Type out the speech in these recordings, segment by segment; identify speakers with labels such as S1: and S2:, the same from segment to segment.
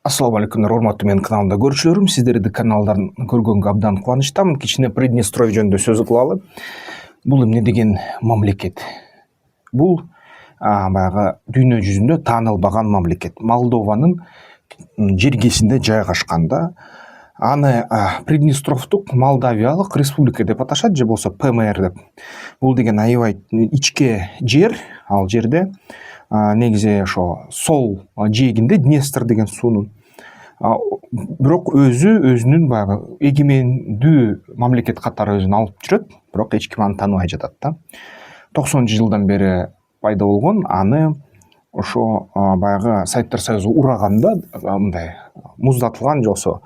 S1: Ассалому алейкум, урматтуу менин каналымда көрүүчүлөрүм, сиздерди каналдан көргөнгө абдан кубанычтамын. Кичине Приднестровье жөнүндө сөз кылалы. Бул эмне деген мамлекет? Бул баягы дүйнө жүзүндө таанылбаган мамлекет. Молдованын жергесинде жайгашкан да. Аны Приднестровдук Молдавиялык республика деп аташат, же болсо ПМР деп. Бул деген аябай ичке жер. Ал жерде негизи ошо сол жээгинде Днестр деген суунун. Бирок өзүнүн баягы эгемендүү мамлекет катары өзүн алып жүрөт, бирок эч ким аны тааныбай жатат да. 90-жылдан бери пайда болгон. Аны ошо баягы Советтер Союзу ураганда мындай муздатылган же болсо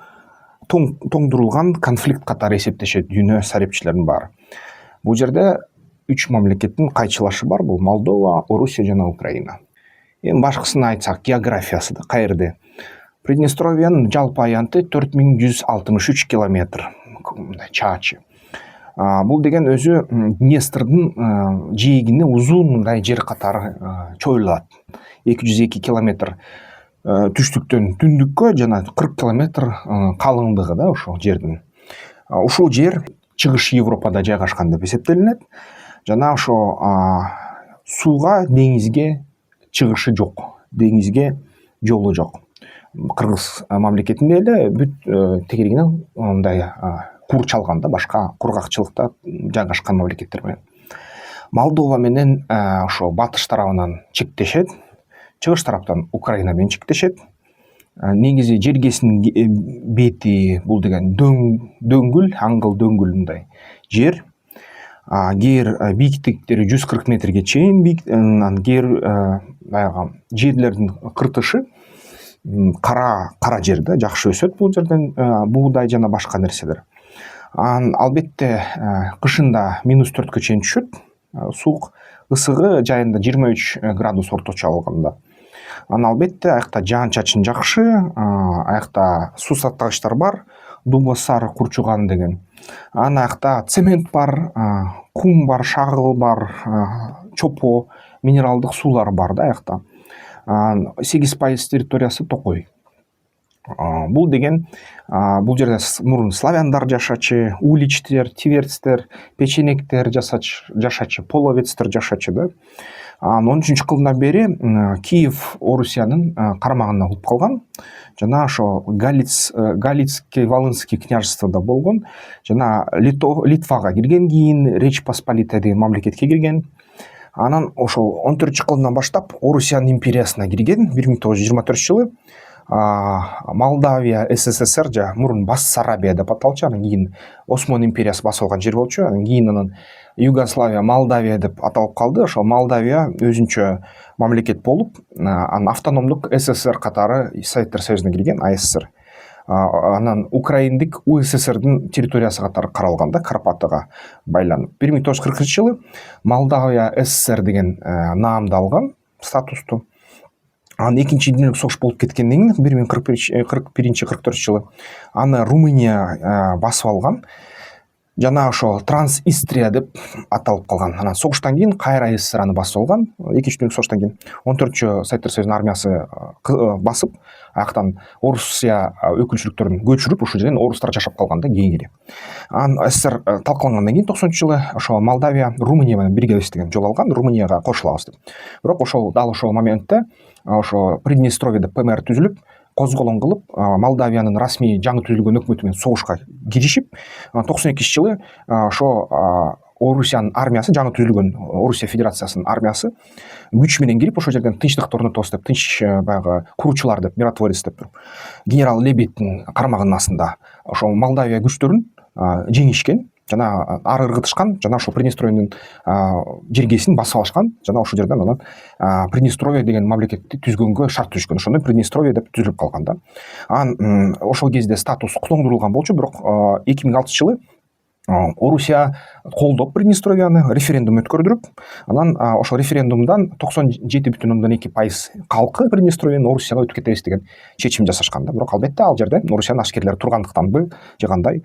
S1: тоңдурулган конфликт катары эсептешет дүйнө сарапчыларынын баары. Бул жерде 3 мамлекеттин кайчылашы бар. Бул Молдова, Орусия жана Украина. Эми башкысын айтсак, географиясы да каерде. Приднестровьянын жалпы аянты 4163 километр чаачы. Бул деген өзү Днестрдин жээгине узун мындай жер катары чоюлат. 202 километр түштүктөн түндүккө жана 40 километр калыңдыгы да ошол жердин. Ушул жер чыгыш Европада жайгашкан деп эсептелинет. Жана ошо сууга, деңизге чыгышы жок, деңизге жолу жок. Кыргыз мамлекетинде эле бүт тегерегинен мындай кур да, башка кургакчылыкта жайгашкан мамлекеттер менен. Молдова менен ошо батыш тарабынан чектешет, чыгыш тараптан Украина менен чектешет. Негизи жергесинин бети бул деген дөңгүл, аңгыл дөңгүл мындай жер. Кээ бир бийиктиктери 140 метрге чейин кээ баягы жерлердин кыртышы кара жер да, жакшы өсөт бул жерден буудай жана башка нерселер. Албетте кышында -4 чейин түшөт. Суук ысыгы жайында 23 градус орточо алганда. Албетте аякта жаан-чачын жакшы, аякта суу сактагычтар бар, Дубосар, Курчуган деген. Аякта цемент бар, кум бар, шагыл бар, чопо, минералдык суулар бар да аякта. 8% территориясы токой. Бул деген бул жерде мурун славяндар жашачы, уличтер, тиверцтер, печенектер жашачы, половецтер жашачы да. 13-жылдан бери Киев Орусиянын карамагына болуп калган. Жана ошо Галицкий, Волынский княжествода болгон. Жана Литвага кирген, кийин Речь Посполита деген мамлекетке кирген. Анан ошол 14-жылдан баштап Орусиянын империясына кирген 1924-жылы. Молдавия СССР же мурун Бассарабия деп аталчу, анан кийин Осман империясы басылган жер болчу. Анан кийин анан Югославия, Молдавия деп аталып калды. Ошол Молдавия өзүнчө мамлекет болуп, анан автономдук СССР катары Советтер Союзуна кирген, АССР. Анан Украиндик УССРдин территориясы катары каралган да, Карпатыга байланып. 1940-жылы Молдавия СССР деген наамды алган, статусту. Анан экинчи дүйнөлүк согуш болуп кеткенден кийин 1941-44-жылы аны Румыния басып алган. Жана ошо Трансистрия деп аталып калган. Анан согуштан кийин кайра СССР аны басып алган. Экинчи дүйнөлүк согуштан кийин 14-чү Советтер Союзунун армиясы басып, аяктан Орусия өкүлчүлүктөрүн көчүрүп, ушул жерден орустар жашап калган да кийинкири. Анан СССР талкалангандан кийин 90-жылы ошо Молдавия Румыния менен биргебиз деген жол алган, Румынияга кошулабыз деп. Бирок дал ошол моментте ошо Приднестровьеде ПМР түзүлүп, козголоң кылып, Молдавиянын расмий жаңы түзүлгөн өкмөтү менен согушка киришип, 92-жылы ошо Орусиянын армиясы, жаңы түзүлгөн Орусия Федерациясынын армиясы күч менен кирип, ошол жерден тынчтыкты орнотобуз деп, тынч баягы куруучулар деп, миротворец деп генерал Лебедтин карамагынын астында ошо Молдавия күчтөрүн жеңишкен. Жана ары ыргытышкан, жана ошо Приднестровьенин жергесин басып алышкан, жана ошол жерден анан Приднестровье деген мамлекетти түзгөнгө шарт түзүшкөн. Ошондо Приднестровье деп түзүлүп калган да. Анан ошол кезде статус тоңдурулган болчу, бирок 2006-жылы Орусия колдоп Приднестровьяны, референдум өткөрдүрүп, анан ошол референдумдан 97,2% калкы Приднестровьянын Орусияга өтүп кетебиз деген чечим жасашкан да. Бирок албетте ал жерде Орусиянын аскерлери тургандыктанбы же кандай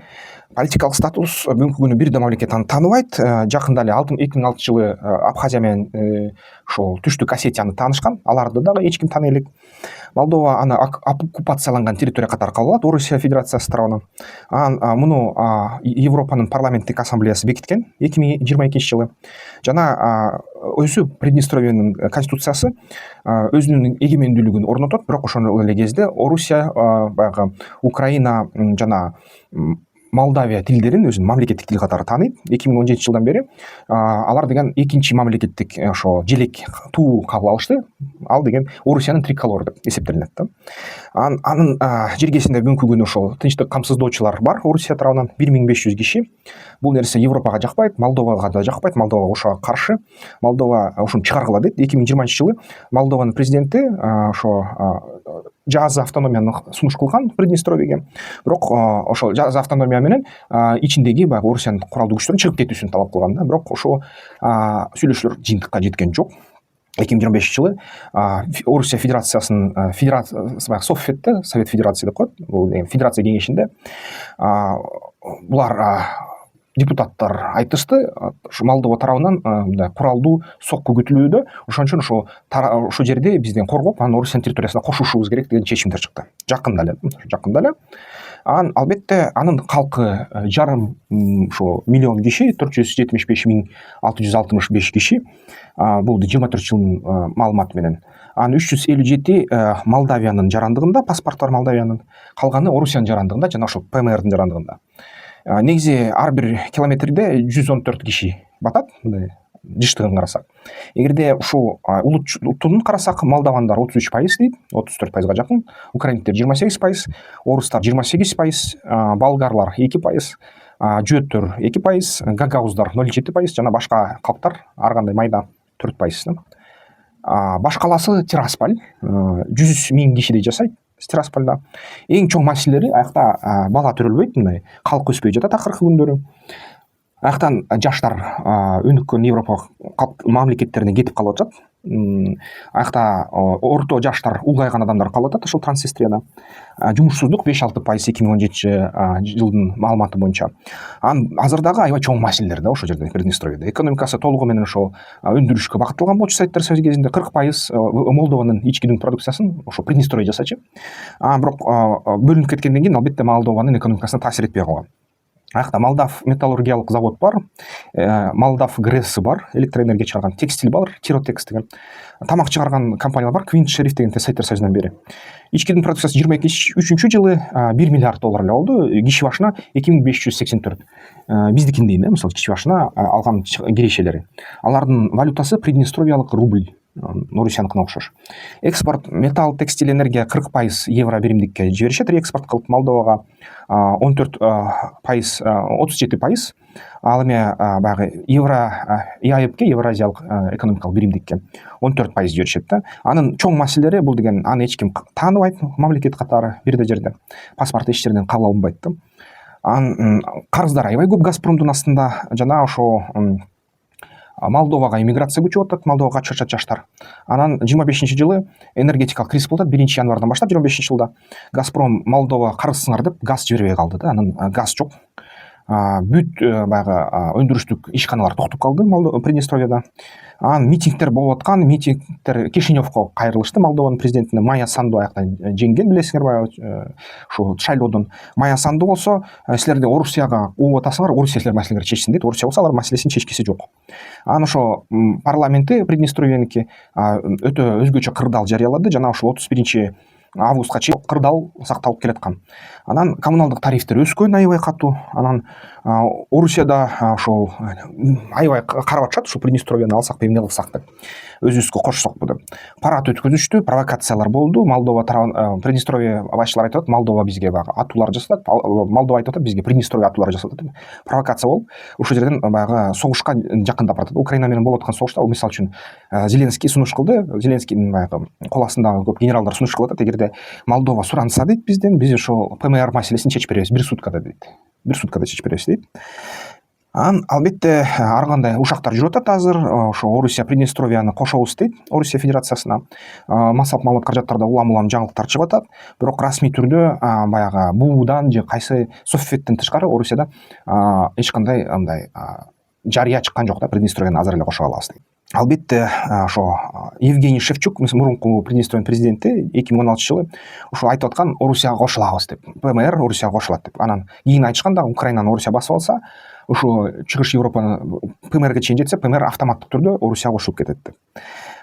S1: политикалык статус бүгүнкү күнү бир да мамлекет аны тааныбайт. Жакында эле 2006-жылы Абхазия менен ошол түштүк Осетияны таанышкан, аларды дагы эч ким тааный элек. Молдова аны оккупацияланган территория катары кабыл алат Орусия Федерациясы тарабынан. Муну Европанын парламенттик ассамблеясы бекиткен 2022 жылы. Жана өзү Приднестровиянын конституциясы өзүнүн эгемендүүлүгүн орнотот, бирок ошол эле кезде Орусия, баягы Украина жана Молдавия тилдерин өзүнүн мамлекеттик тил катары тааныйт. 2017 жылдан бери алар деген экинчи мамлекеттик ошо желек туу кабыл алышты. Ал деген Орусиянын триколору деп эсептелинет да. Анын жергесинде бүгүнкү күнү ошол тынчтык камсыздоочулар бар Орусия тарабынан 1500 киши. Бул нерсе Европага жакпайт, Молдовага да жакпайт. Молдова ошого каршы. Молдова ошону чыгаргыла дейт. 2020 жылы Молдованын президенти ошо жазы автономияны сунуш кылган Приднестровияга. Бирок ошол жазы автономия менен ичиндеги баягы Орусиянын куралдуу күчтөрүнүн чыгып кетүүсүн талап кылган да. Бирок ошо сүйлөшүүлөр жыйынтыкка жеткен жок. 2025 жылы Орусия Федерациясынын баягы Совфетте, Совет Федерации деп коет. Бул Федерация кеңешинде булар депутаттар айтышты, Молдова тарабынан мындай куралдуу сокку күтүлүүдө, ошон үчүн ошол жерде бизден коргоп, анын Орусиянын территориясына кошушубуз керек деген чечимдер чыкты. Жакында эле. Албетте анын калкы жарым миллион киши, 475.665 киши. Бул 24 жылдын маалыматы менен. 357 Молдавиянын жарандыгында, паспорттор Молдавиянын, калганы Орусиянын жарандыгында жана ошол ПМРдин жарандыгында. Негизи ар бир километрде 114 киши батат, мындай жыштыгын карасак. Эгерде ушул улуттун карасак, молдавандар 33% дейт, 34%га жакын, украинтер 28%, орустар 28%, болгарлар 2%, жөөттөр 2%, гагауздар 0,7% жана башка калктар ар кандай майда 4%. Баш калаасы Тирасполь, 100.000 кишидей жашайт. Тираспольда эң чоң маселелери аякта бала төрөлбөйт, мындай калк өспөй жатат акыркы күндөрү. Аяктан жаштар өнүккөн Европа мамлекеттерине кетип калып атат. Аякта орто жаштар, улгайган адамдар калып атат ошол Транснистрияда. Жумушсуздук 5-6% 2017 жылдын маалыматы боюнча. Азыр дагы аябай чоң маселелер да ошол жерде Приднестровьедо. Экономикасы толугу менен ошол өндүрүшкө багытталган болчу сайттар сөз кезинде 40% Молдованын ички дүң продукциясын ошо Приднестровье жасачы. Бирок бөлүнүп кеткенден кийин албетте Молдованын экономикасына таасир этпей калган. Аякта Молдав металлургиялык завод бар, Молдав ГРЭС бар, электроэнергия чыгарган, текстиль бар, Тиротекс деген. Тамак чыгарган компаниялар бар, Квинт Шериф деген сайттар сөзүнөн бери. Ички дүң продукциясы 2023 жылы $1 миллиард эле болду. Киши башына 2584. Биздикиндей, мисалы киши башына алган кирешелери. Алардын валютасы Приднестровиялык рубль. Орусияныкына окшош. Экспорт металл, текстиль, энергия 40% евро биримдикке жиберишет, реэкспорт кылып Молдовага 14%, 37%. Ал эми баягы ЕАЭПке, Евразиялык экономикалык биримдикке 14% жиберишет да. Анын чоң маселелери бул деген, аны эч ким тааныбайт мамлекет катары, бир да жерде паспорт эч жерден кабыл алынбайт да. Карыздар аябай көп Газпромдун астында, жана ошо Молдовага иммиграция көчүп атат, Молдовага качып атат жаштар. Анан 25 жылы энергетикалык кризис болот, 1 январдан баштап 25 жылда Газпром Молдова карызсыңар деп газ жибербей калды да. Анан газ жок. Бүт баягы өндүрүштүк ишканалар токтоп калды Приднестровьедо. Митингдер болуп аткан, митингдер Кишиневко кайрылышты. Молдованын президентине Майя Санду аякта жеңген, билесиңер баягы ушу шайлоодон. Майя Санду болсо, силерде Орусияга угуп атасыңар, Орусия силер маселелерди чечсин дейт. Орусия болсо алар маселесин чечкиси жок. Ошо парламенти Приднестровьеники өтө өзгөчө кырдаал жарыялады, жана ошол 31 августка чейин кырдаал сакталып келаткан. Анан коммуналдык тарифтер өскөн аябай катуу. Анан Орусияда ошол аябай карап атышат, ушу Приднестровьени алсак эмне кылсак деп, өзүбүзгө кошсокпу деп. Парад өткөзүштү, провокациялар болду. Молдова тарабы, Приднестровье башчылары айтып атат, Молдова бизге баягы атуулар жасатат, Молдова айтып атат, бизге Приднестровье атуулар жасатат деп. Провокация болуп, ошол жерден баягы согушка жакындап баратат. Украина менен болуп аткан согушта, мисалы үчүн Зеленский сунуш кылды. Зеленскийдин баягы кол астындагы көп генералдар сунуш кылып атат. Эгерде Молдова суранса дейт бизден, биз ошол ПМР маселесин чечип беребиз 1 суткада дейт. 1 суткада чечип беребиз дейт. Албетте ар кандай ушактар жүрүп атат азыр. Ошо Орусия Приднестровияны кошобуз дейт Орусия Федерациясына. Массалык маалымат каражаттарда улам жаңылыктар чыгып атат. Бирок расмий түрдө баягы буудан же кайсы Совфеттен тышкары Орусияда эч кандай андай жарыя чыккан жок да, Приднестровияны азыр эле кошо алабыз дейт. албетте ошо Евгений Шевчук мурунку Приднестровьенин президенти 2016 жылы ошо айтып аткан Орусияга кошулабыз деп, ПМР Орусияга кошулат деп. Анан кийин айтышкан да Украинаны Орусия басып алса, ошо чыгыш Европаны ПМРге чейин жетсе, ПМР автоматтык түрдө Орусияга кошулуп кетет деп.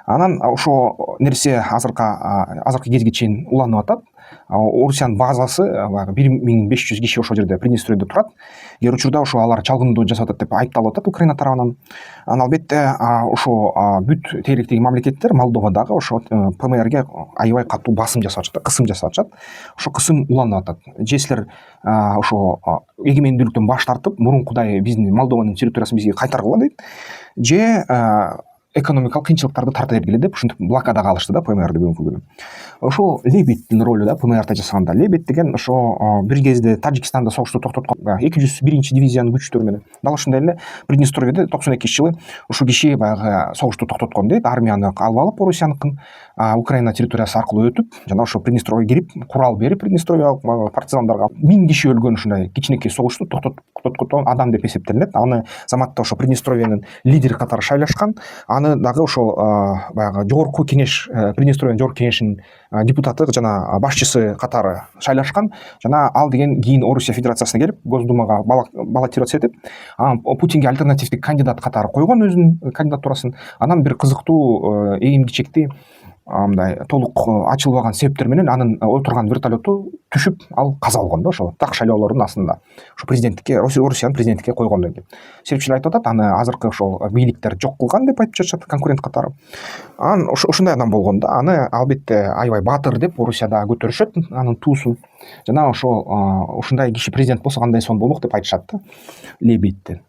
S1: Анан ошо нерсе азыркы кезге чейин уланып атат. Орусиянын базасы баягы 1500 киши ошол жерде Приднестровьедо турат. Кээ бир учурда ошо алар чалгындоо жасап атат деп айыпталып атат Украина тарабынан. Анан албетте ошо бүт тейлектеги мамлекеттер Молдова дагы ошо ПМРге аябай катуу басым жасап атышат, кысым жасап атышат. Ошо кысым уланып атат. Же силер ошо эгемендүүлүктөн баш тартып, мурункудай биздин Молдованын территориясын бизге кайтаргыла дейт. Же экономикалык кыйынчылыктарды тарта бергиле деп ушинтип блокадага алышты да ПМРди бүгүнкү күнү. Ошо Лебедтин ролу да ПМРда жасаганда. Лебед деген ошо бир кезде Тажикстанда согушту токтоткон 201-дивизиянын күчтөрү менен. Дал ушундай эле Приднестровьедо 92-жылы ушул киши баягы согушту токтоткон дейт. Армияны алып алып Орусияныкын Украина территориясы аркылуу өтүп, жана ошо Приднестровьеге кирип, курал берип Приднестровье партизандарга 1000 киши өлгөн ушундай кичинекей согушту токтоткон адам деп эсептелинет. Аны заматта ошо Приднестровьенин лидери катары шайлашкан. Аны дагы ошол баягы жогорку кеңеш, Приднестровьенин жогорку кеңешинин депутаты жана башчысы катары шайлашкан. Жана ал деген кийин Орусия Федерациясына келип, Госдумага баллотироваться этип, Путинге альтернативдик кандидат катары койгон өзүнүн кандидатурасын. Анан бир кызыктуу ийгимдичекти мындай толук ачылбаган себептер менен анын отурган вертолету түшүп, ал каза болгон да ошо так шайлоолордун астында. Ошо президенттикке, Орусиянын президенттикке койгондон кийин. Серепчилер айтып атат, аны азыркы ошол бийликтер жок кылган деп айтып жатышат, конкурент катары. Анан ушундай адам болгон да, аны албетте аябай баатыр деп Орусияда көтөрүшөт, анын туусу. Жана ошол ушундай киши президент болсо кандай сонун болмок деп айтышат да, Лебедти.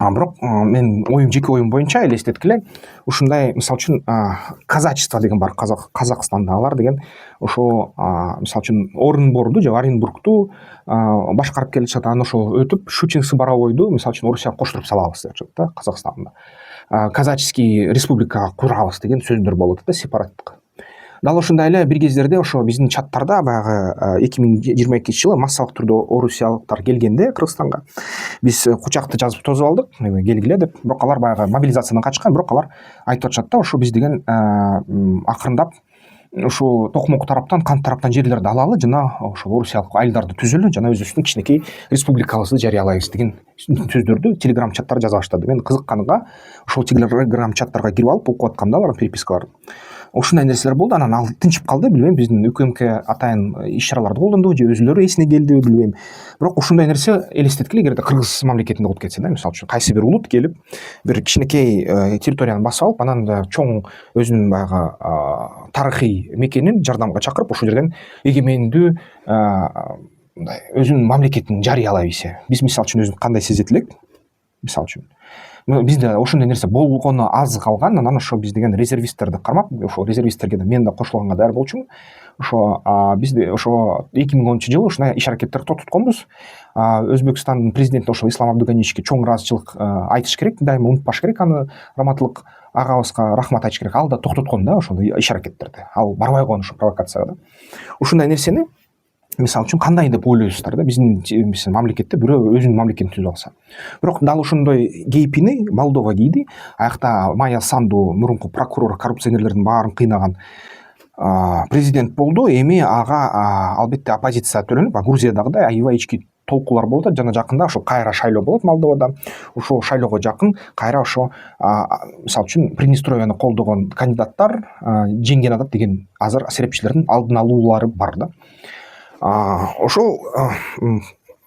S1: Бирок мен жеке оюм боюнча элестеткиле, ушундай мисалы үчүн казачество деген бар Казакстанда. Алар деген ошо мисалы үчүн Оренборду же Оренбургту башкарып келишет. Анан ошол өтүп Щучинск Боровойду мисалы үчүн Орусияга коштуруп салабыз деп атышат да Казакстанда. Казаческий республика курабыз деген сөздөр болуп атат да, сепараттык. Дал ошондой эле бир кездерде ошо биздин чаттарда баягы 2022-жылы массалык түрдө орусиялыктар келгенде Кыргызстанга биз кучакты жазып тосуп алдык, келгиле деп. Бирок алар баягы мобилизациядан качкан, бирок алар айтып атышат да, ошо биз деген акырындап ушу Токмок тараптан, Кант тараптан жерлерди алалы, жана ошо орусиялык айылдарды түзөлү, жана өзүбүздүн кичинекей республикабызды жарыялайбыз деген сөздөрдү телеграм чаттар жаза баштады. Мен кызыкканыга ошол телеграм чаттарга кирип алып окуп аткам да алардын перепискаларын. Ушундай нерселер болду. Анан ал тынчып калды, билбейм, биздин УКМК атайын иш-чараларды колдонду же өзүлөрү эсине келдиби, билбейм. Бирок ушундай нерсе элестеткиле, эгерде Кыргыз мамлекетинде болуп кетсе да, мисалы үчүн кайсы бир улут келип бир кичинекей территорияны басып алып, анан да чоң өзүнүн баягы тарыхый мекенин жардамга чакырып, ошол жерден эгемендүү мындай өзүнүн мамлекетин жарыялай билсе, биз мисалы үчүн өзүн кандай сезет элек, мисалы үчүн бизде ошондой нерсе болгону аз калган. Анан ошо биз деген резервисттерди кармап, ошо резервисттерге да мен да кошулганга даяр болчумун. Ошо бизде ошо 2010-жылы ушундай иш-аракеттерди токтотконбуз. Өзбекстандын президенти ошо Ислам Абдуганиевичке чоң ыраазычылык айтыш керек, дайыма унутпаш керек аны, Раматылык агабызга рахмат айтыш керек. Ал да токтоткон да ошол иш-аракеттерди. Ал барбай койгон ошо провокацияга да. Ушундай нерсени мисалы үчүн кандай деп ойлойсуздар да, биздин мамлекетте бирөө өзүнүн мамлекетин түзүп алса. Бирок дал ошондой кейпини Молдова кийди. Аякта Майя Санду, мурунку прокурор, коррупционерлердин баарын кыйнаган президент болду. Эми ага албетте оппозиция төлөнүп, Грузиядагыдай аябай ички толкуулар болуп атат. Жана жакында ошо кайра шайлоо болот Молдовада. Ошол шайлоого жакын кайра ошо мисалы үчүн Приднестровьени колдогон кандидаттар жеңген атат деген азыр серепчилердин алдын алуулары бар да. Ошол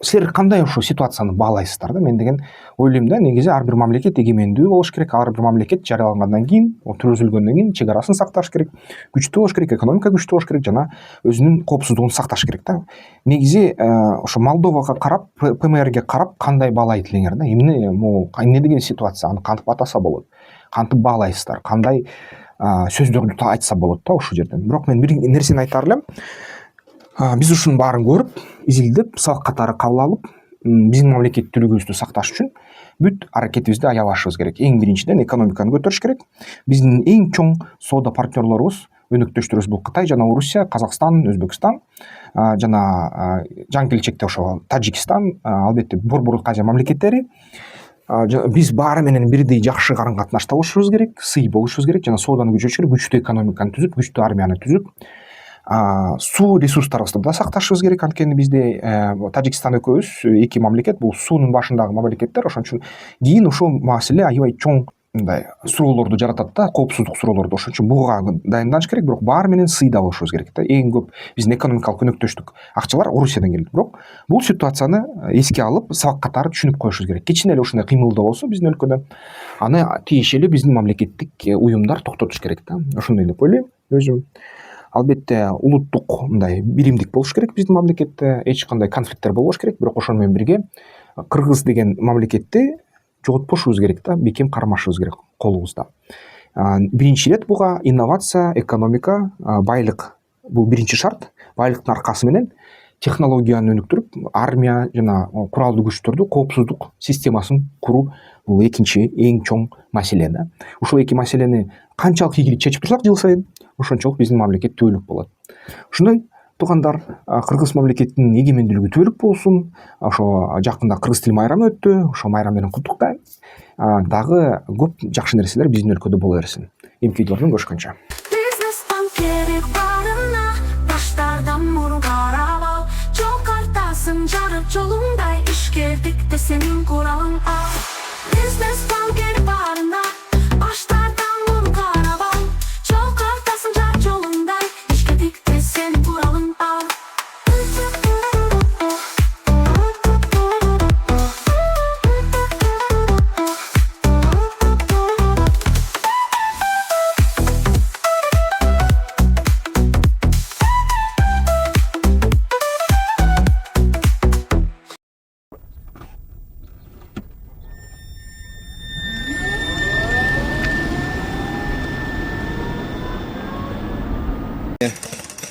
S1: силер кандай ошо ситуацияны баалайсыздар да? Мен деген ойлойм да, негизи ар бир мамлекет эгемендүү болуш керек, ар бир мамлекет жарыялангандан кийин, түзүлгөндөн кийин чек арасын сакташ керек, күчтүү болуш керек, экономика күчтүү болуш керек, жана өзүнүн коопсуздугун сакташ керек да. Негизи ошо Молдовага карап, ПМРге карап кандай баалайт элеңер да? Эмне деген ситуация, аны кантип атаса болот? Кантип баалайсыздар? Кандай сөздөрдү айтса болот да ошол жерден? Бирок мен бир нерсени айтаар элем. Биз ушунун баарын көрүп, изилдеп, сабак катары кабыл алып, биздин мамлекеттүүлүгүбүздү сакташ үчүн бүт аракетибизди аябашыбыз керек. Эң биринчиден экономиканы көтөрүш керек. Биздин эң чоң соода партнерлорубуз, өнөктөштөрүбүз бул Кытай жана Орусия, Казакстан, Өзбекстан жана жаңы келечекте ошо Тажикстан, албетте Борборук Азия мамлекеттери. биз баары менен бирдей жакшы карым катнашта болушубуз керек, сый болушубуз керек жана сооданы күчөтүп күчтүү экономиканы түзүп күчтүү армияны түзүп суу ресурстарыбызды да сакташыбыз керек. Анткени бизде Тажикстан экөөбүз эки мамлекет, бул суунун башындагы мамлекеттер. Ошон үчүн кийин ушул маселе аябай чоң мындай суроолорду жаратат да, коопсуздук суроолорду. Ошон үчүн буга дайынданыш керек, бирок баары менен сыйда болушубуз керек да. Эң көп биздин экономикалык өнөктөштүк акчалар Орусиядан келет. Бирок бул ситуацияны эске алып, сабак катары түшүнүп коюшубуз керек. Кичине эле ушундай кыймылдоо болсо биздин өлкөдө, аны тиешелүү биздин мамлекеттик уюмдар токтотуш керек да. Ошондой деп ойлойм өзүм. Албетте улуттук мындай биримдик болуш керек биздин мамлекетте, эч кандай конфликттер болбош керек. Бирок ошону менен бирге Кыргыз деген мамлекетти жоготпошубуз керек да, бекем кармашыбыз керек колубузда. Биринчи ирет буга инновация, экономика, байлык бул биринчи шарт. Байлыктын аркасы менен технологияны өнүктүрүп, армия жана куралдуу күчтөрдү коопсуздук системасын куруу бул экинчи эң чоң маселе да. Ушул эки маселени канчалык ийгилик чечип турсак жыл сайын, ошончолук биздин мамлекет түбөлүк болот. Ошондой туугандар, Кыргыз мамлекетинин эгемендүүлүгү түбөлүк болсун. Ошо жакында кыргыз тил майрамы өттү. Ошо майрам менен куттуктайм. Дагы көп жакшы нерселер биздин өлкөдө боло берсин. Эмки видеолордон көрүшкөнчө.
S2: Бизнес банкери барына баштардан мурун карап ал. Жол картасын жарып жолуңдай ишкердик де сенин куралың ал. Бизнес банкери барына баштардан мурун карап ал. Жол картасын жарып жолуңдай ишкердик де сенин куралың ал.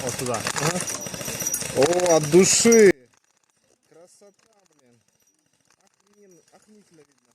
S3: Вот туда. О, от души. Красота, блин. Охренительно видно.